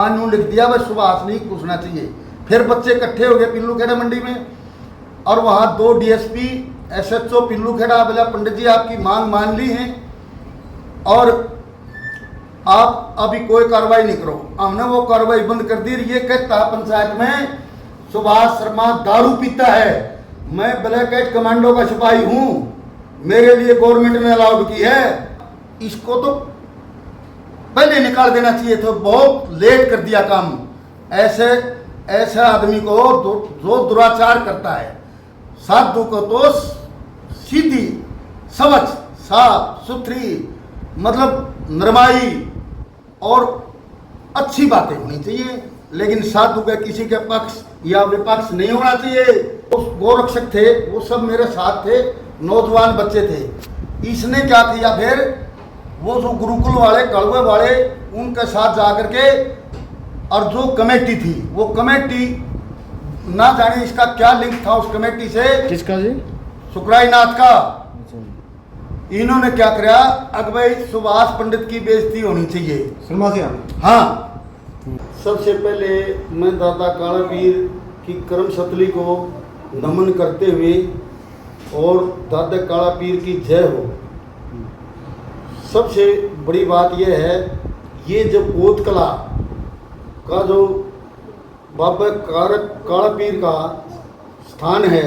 कानून लिख दिया, बस सुभाष नहीं घुसना चाहिए। फिर बच्चे इकट्ठे हो गए पिल्लूखेड़ा मंडी में, और वहाँ 2 डीएसपी एसएचओ पिल्लूखेड़ा बोला पंडित जी आपकी मांग मान ली है और आप अभी कोई कार्रवाई नहीं करो। हमने वो कार्रवाई बंद कर दी। ये कहता पंचायत में सुभाष शर्मा दारू पीता है, मैं ब्लैक एट कमांडो का सिपाही हूँ, मेरे लिए गवर्नमेंट ने अलाउड की है। इसको तो पहले निकाल देना चाहिए था, बहुत लेट कर दिया काम। ऐसे आदमी को जो दुराचार करता है, साधु को तो सीधी स्वच्छ साफ सुथरी मतलब नरमाई और अच्छी बातें होनी चाहिए, लेकिन साधु का किसी के पक्ष या विपक्ष नहीं होना चाहिए। उस गोरक्षक थे वो सब मेरे साथ थे, नौजवान बच्चे थे। इसने क्या किया फिर, वो जो गुरुकुल वाले कड़वे वाले उनके साथ जाकर के, और जो कमेटी थी वो कमेटी ना जाने इसका क्या लिंक था उस कमेटी से। किसका जी? सुखराईनाथ का। इन्होंने क्या किया, अब भाई सुभाष पंडित की बेइज्जती होनी चाहिए। शर्मा से हाँ, सबसे पहले मैं दादा कालापीर की कर्म सतली को नमन करते हुए और दादा कालापीर की जय हो। सबसे बड़ी बात यह है, ये जो पोत कला का जो बाबा कालापीर का स्थान है,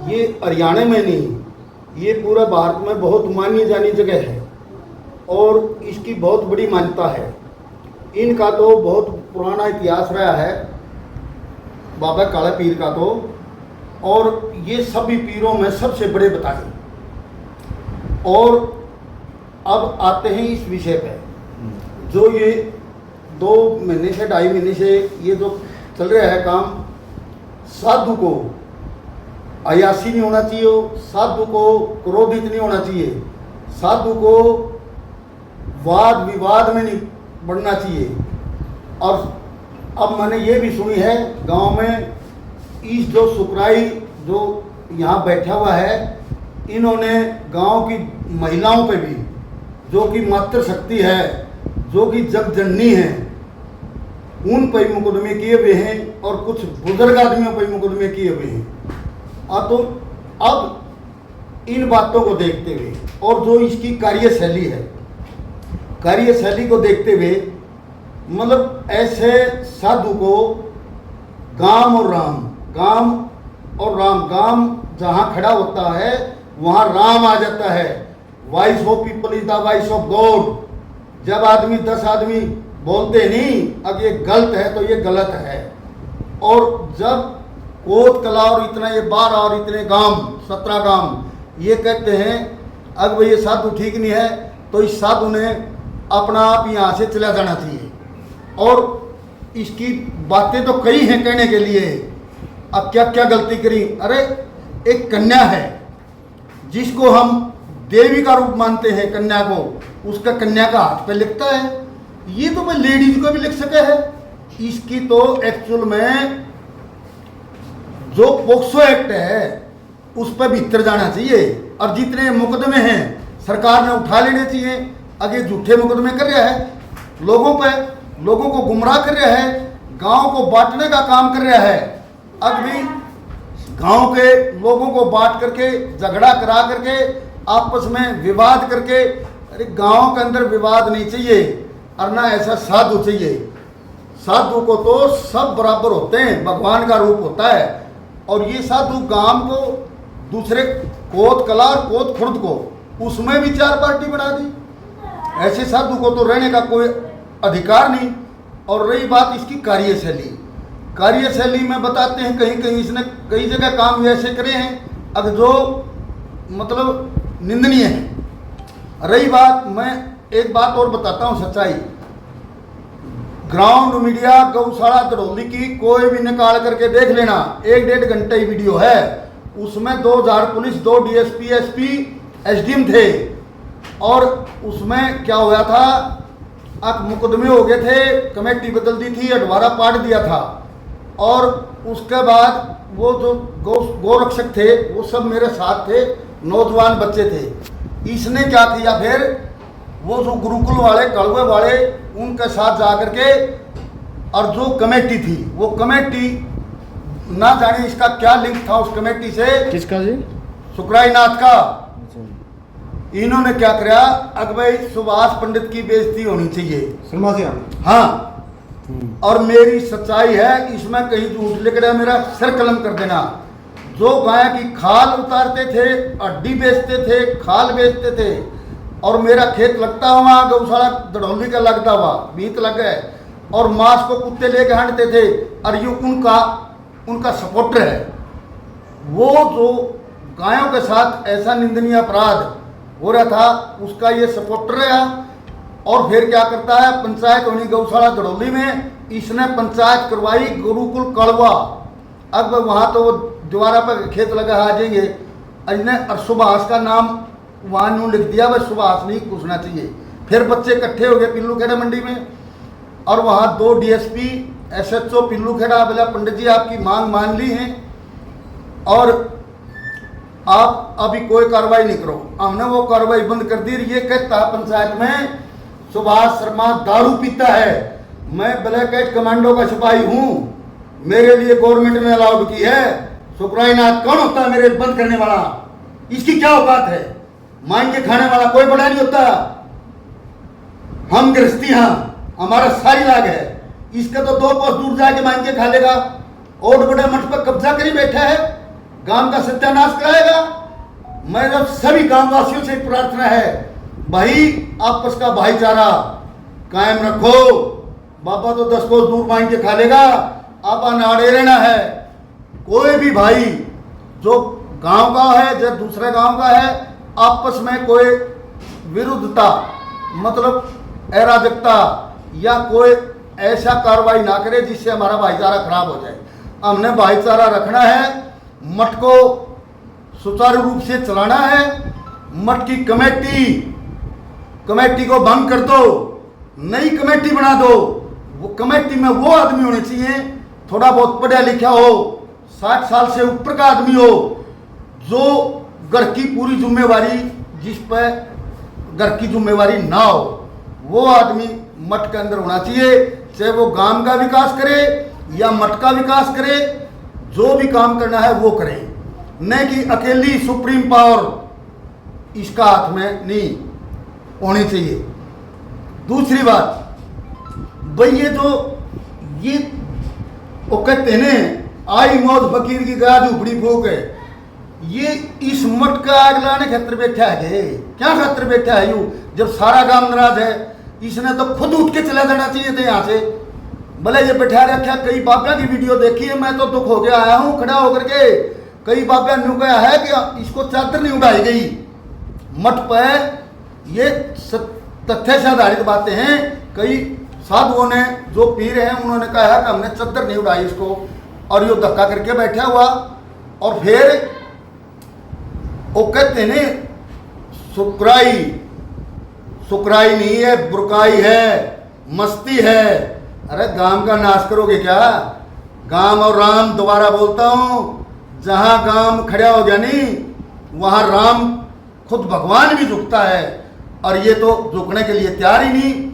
ये हरियाणा में नहीं, ये पूरा भारत में बहुत मानी जानी जगह है और इसकी बहुत बड़ी मान्यता है। इनका तो बहुत पुराना इतिहास रहा है बाबा काला पीर का तो, और ये सभी पीरों में सबसे बड़े बताए। और अब आते हैं इस विषय पे, जो ये 2 महीने से 2.5 महीने से ये जो चल रहा है काम, साधु को अयासी नहीं होना चाहिए, साधु को क्रोधित नहीं होना चाहिए, साधु को वाद विवाद में नहीं बढ़ना चाहिए। और अब मैंने ये भी सुनी है गांव में, इस जो सुकराई जो यहाँ बैठा हुआ है, इन्होंने गांव की महिलाओं पे भी, जो कि मातृशक्ति है, जो कि जगजननी है, उन पर मुकदमे किए हुए हैं और कुछ बुजुर्ग आदमियों पर मुकदमे किए हुए हैं। तो अब इन बातों को देखते हुए और जो इसकी कार्यशैली है, कार्यशैली को देखते हुए, मतलब ऐसे साधु को गांव और राम जहां खड़ा होता है वहां राम आ जाता है। Voice of people is the voice of God. जब आदमी 10 आदमी बोलते नहीं अब ये गलत है तो ये गलत है। और जब कोत कला और इतना ये 12 और इतने गांव 17 गांव ये कहते हैं अब भाई ये साधु ठीक नहीं है, तो इस साधु ने अपना आप यहाँ से चला जाना चाहिए। और इसकी बातें तो कई हैं कहने के लिए, अब क्या क्या गलती करी। अरे एक कन्या है जिसको हम देवी का रूप मानते हैं, कन्या को, उसका कन्या का हाथ पे लिखता है, ये तो भाई लेडीज को भी लिख सके है। इसकी तो एक्चुअल में जो पोक्सो एक्ट है उस पर भीतर जाना चाहिए, और जितने मुकदमे हैं सरकार ने उठा लेने चाहिए। अगर झूठे मुकदमे कर रहा है लोगों पे, लोगों को गुमराह कर रहा है, गांव को बांटने का काम कर रहा है। अब भी गांव के लोगों को बांट करके, झगड़ा करा करके, आपस में विवाद करके, अरे गांव के अंदर विवाद नहीं चाहिए और ना ऐसा साधु चाहिए। साधु को तो सब बराबर होते हैं, भगवान का रूप होता है। और ये साधु गांव को दूसरे कोत कला और कोत खुर्द को उसमें भी 4 पार्टी बना दी। ऐसे साधु को तो रहने का कोई अधिकार नहीं। और रही बात इसकी कार्यशैली, कार्यशैली में बताते हैं कहीं कहीं इसने कई जगह काम ऐसे करे हैं अब जो मतलब निंदनीय है। रही बात, मैं एक बात और बताता हूँ सच्चाई, ग्राउंड मीडिया गौशाला दड़ौली की कोई भी निकाल करके देख लेना, 1-1.5 घंटे की वीडियो है। उसमें 2000 पुलिस, 2 डीएसपी एसपी एसडीएम थे। और उसमें क्या हुआ था, अब मुकदमे हो गए थे, कमेटी बदल दी थी, अडवारा पाट दिया था। और उसके बाद वो जो गोरक्षक थे वो सब मेरे साथ थे, नौजवान बच्चे थे। इसने क्या किया फिर, वो जो गुरुकुल वाले कड़वे वाले उनके साथ जाकर के और जो कमेटी थी वो कमेटी ना जाने इसका क्या लिंक था उस कमेटी से। किसका जी? सुखराई नाथ का। इन्होंने क्या किया, अब भाई सुभाष पंडित की बेइज्जती होनी चाहिए। हाँ, और मेरी सच्चाई है, इसमें कहीं झूठ लिख रहा, मेरा सिर कलम कर देना। जो गाय की खाल उतारते थे, हड्डी बेचते थे, खाल बेचते थे, और मेरा खेत लगता हुआ गौशाला दड़ौली का लगता हुआ बीत लग गए, और मांस को कुत्ते लेके हटते थे, और ये उनका सपोर्टर है। वो जो गायों के साथ ऐसा निंदनीय अपराध हो रहा था उसका ये सपोर्टर है। और फिर क्या करता है, पंचायत होनी गौशाला दड़ौली में, इसने पंचायत करवाई गुरुकुल कड़वा। अब वहाँ तो वो दोबारा पर खेत लगा आ जाएंगे, इसने और सुभाष का नाम वहाँ नू लिख दिया, वह सुभाष नहीं पूछना चाहिए। फिर बच्चे इकट्ठे हो गए पिल्लू खेड़ा मंडी में, और वहाँ 2 DSP SHO पिल्लू खेड़ा बोला पंडित जी आपकी मांग मान ली है और आप अभी कोई कार्रवाई नहीं करो। हमने वो कार्रवाई बंद कर दी। ये कहता पंचायत में सुभाष शर्मा दारू पीता है, मैं ब्लैक एट कमांडो का सिपाही हूँ, मेरे लिए गवर्नमेंट ने अलाउड की है। सुखराई नाथ कौन होता है मेरे बंद करने वाला? इसकी क्या औकात है? मांग के खाने वाला कोई बड़ा नहीं होता। हम गृहस्थी हाँ, हमारा सारी लाग है। इसका तो 2 कोस दूर जाके मांग के खा लेगा, और बड़े मठ पर कब्जा करी बैठा है, गांव का सत्यानाश कराएगा। मेरा सभी गांववासियों से प्रार्थना है, भाई आपस का भाईचारा कायम रखो। बाबा तो 10 कोस दूर मांग के खा लेगा, आपा नाड़े रहना है। कोई भी भाई जो गांव का है जो दूसरे गांव का है, आपस में कोई विरुद्धता मतलब अराजकता या कोई ऐसा कार्रवाई ना करे जिससे हमारा भाईचारा खराब हो जाए। हमने भाईचारा रखना है, मठ को सुचारू रूप से चलाना है। मठ की कमेटी को भंग कर दो, नई कमेटी बना दो। वो कमेटी में वो आदमी होने चाहिए, थोड़ा बहुत पढ़ा लिखा हो, 60 साल से ऊपर का आदमी हो, जो घर की पूरी जिम्मेवारी, जिस पर घर की जिम्मेवारी ना हो, वो आदमी मठ के अंदर होना चाहिए। चाहे वो गांव का विकास करे या मठ का विकास करे, जो भी काम करना है वो करे, न कि अकेली सुप्रीम पावर इसका हाथ में नहीं होनी चाहिए। दूसरी बात, भाई ये वो कहते हैं आई मौत फकीर की गाज उपड़ी फूक है, ये इस मठ का आग लाने खातर बैठा है। क्या खातर बैठा है यू? जब सारा गांव नाराज है, इसने तो खुद उठ के चला जाना चाहिए था यहाँ से। भले ये बैठा रखा, कई बाबा की वीडियो देखी है, मैं तो दुख हो गया आया हूँ खड़ा होकर के। कई बाबा ने कहा है कि इसको चादर नहीं उड़ाई गई मठ पर। ये तथ्य से आधारित बातें हैं। कई साधुओं ने जो पीर हैं उन्होंने कहा है कि हमने चादर नहीं उड़ाई इसको, और ये धक्का करके बैठा हुआ। और फिर वो कहते हैं सुकराई नहीं है, बुरकाई है, मस्ती है। अरे गांव का नाश करोगे क्या? गांव और राम दोबारा बोलता हूं, जहां गांव खड़ा हो गया नहीं वहां राम खुद भगवान भी झुकता है, और ये तो झुकने के लिए तैयार ही नहीं,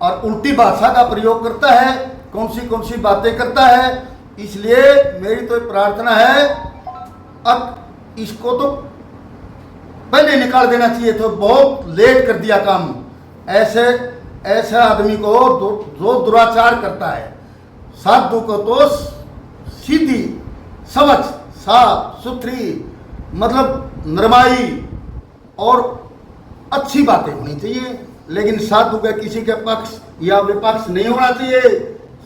और उल्टी भाषा का प्रयोग करता है, कौन सी बातें करता है। इसलिए मेरी तो प्रार्थना है, अब इसको तो पहले निकाल देना चाहिए, तो बहुत लेट कर दिया काम। ऐसे आदमी को जो दुराचार करता है, साधु को तो सीधी समझ साफ सुथरी मतलब नरमाई और अच्छी बातें होनी चाहिए, लेकिन साधु के किसी के पक्ष या विपक्ष नहीं होना चाहिए।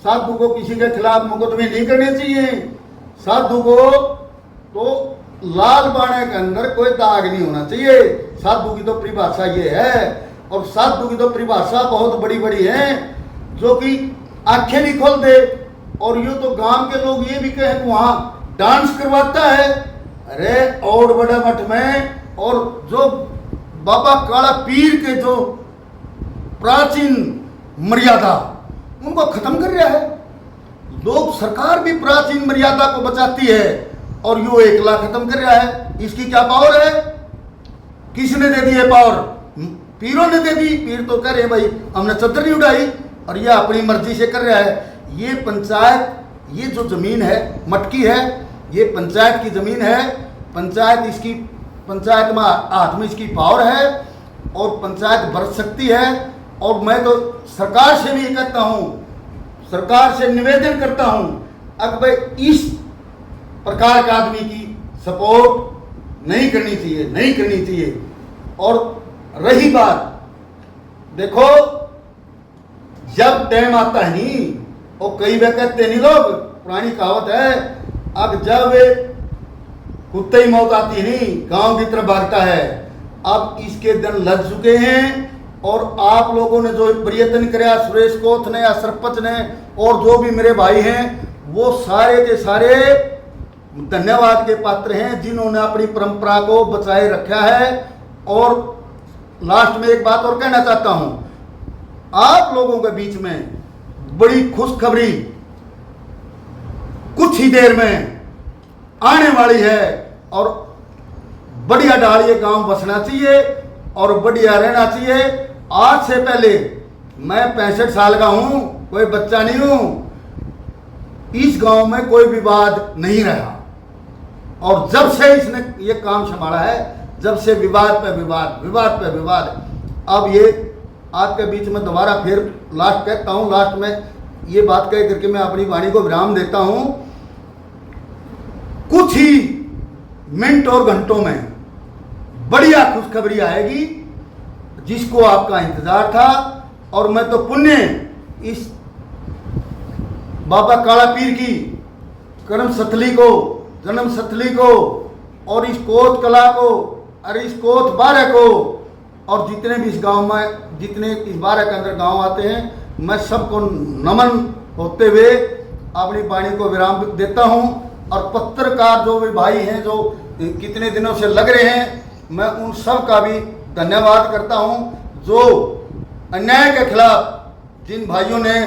साधु को किसी के खिलाफ मुकदमे नहीं करने चाहिए। साधु को तो लाल बाणे के अंदर कोई दाग नहीं होना चाहिए। साधु की तो परिभाषा ये है, और साधु की तो परिभाषा बहुत बड़ी बड़ी है, जो कि आंखें भी खोल दे। और यूँ तो गांव के लोग ये भी कहे कि वहाँ डांस करवाता है। अरे और बड़े मठ में, और जो बाबा काला पीर के जो प्राचीन मर्यादा उनको खत्म कर रहा है। लोग सरकार भी प्राचीन मर्यादा को बचाती है, और यो एकला खत्म कर रहा है। इसकी क्या पावर है? किसने दे दी है पावर? पीरों ने दे दी। पीर तो कह रहे भाई हमने चद्दर नहीं उड़ाई, और यह अपनी मर्जी से कर रहा है। ये पंचायत, ये जो ज़मीन है मटकी है, ये पंचायत की ज़मीन है। पंचायत में हाथ में इसकी पावर है और पंचायत बरत सकती है। और मैं तो सरकार से भी कहता हूँ, सरकार से निवेदन करता हूँ, अब भाई इस प्रकार के आदमी की सपोर्ट नहीं करनी चाहिए। और रही बात, देखो जब टाइम आता है नहीं, और कई बार कहते नहीं लोग, पुरानी कहावत है, अब जब कुत्ते ही मौत आती है नहीं, गांव की तरफ भागता है। अब इसके दिन लग चुके हैं और आप लोगों ने जो प्रयत्न किया, सुरेश कोथ ने या सरपंच ने और जो भी मेरे भाई हैं, वो सारे के सारे धन्यवाद के पात्र हैं, जिन्होंने अपनी परंपरा को बचाए रखा है। और लास्ट में एक बात और कहना चाहता हूं, आप लोगों के बीच में बड़ी खुशखबरी कुछ ही देर में आने वाली है। और बढ़िया डालिए गांव बसना चाहिए और बढ़िया रहना चाहिए। आज से पहले मैं 65 साल का हूं, कोई बच्चा नहीं हूं, इस गांव में कोई विवाद नहीं रहा। और जब से इसने ये काम संभाला है, जब से विवाद पे विवाद। अब ये आपके बीच में दोबारा फिर लास्ट कहता हूं, लास्ट में ये बात कह करके मैं अपनी वाणी को विराम देता हूं। कुछ ही मिनट और घंटों में बढ़िया खुशखबरी आएगी, जिसको आपका इंतजार था। और मैं तो पुण्य इस बाबा काला पीर की जन्म स्थली को और इस कोत कला को और इस कोत बारह को और जितने भी इस गांव में, जितने इस बारह के अंदर गांव आते हैं, मैं सबको नमन होते हुए अपनी वाणी को विराम देता हूं। और पत्रकार जो भी भाई हैं, जो कितने दिनों से लग रहे हैं, मैं उन सब का भी धन्यवाद करता हूं, जो अन्याय के खिलाफ जिन भाइयों ने,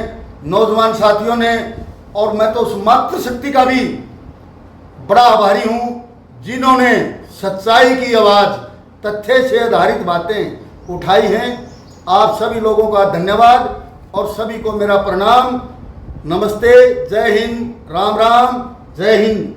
नौजवान साथियों ने, और मैं तो उस मातृशक्ति का भी बड़ा आभारी हूं, जिन्होंने सच्चाई की आवाज़, तथ्य से आधारित बातें उठाई हैं। आप सभी लोगों का धन्यवाद और सभी को मेरा प्रणाम। नमस्ते, जय हिंद, राम राम, जय हिंद।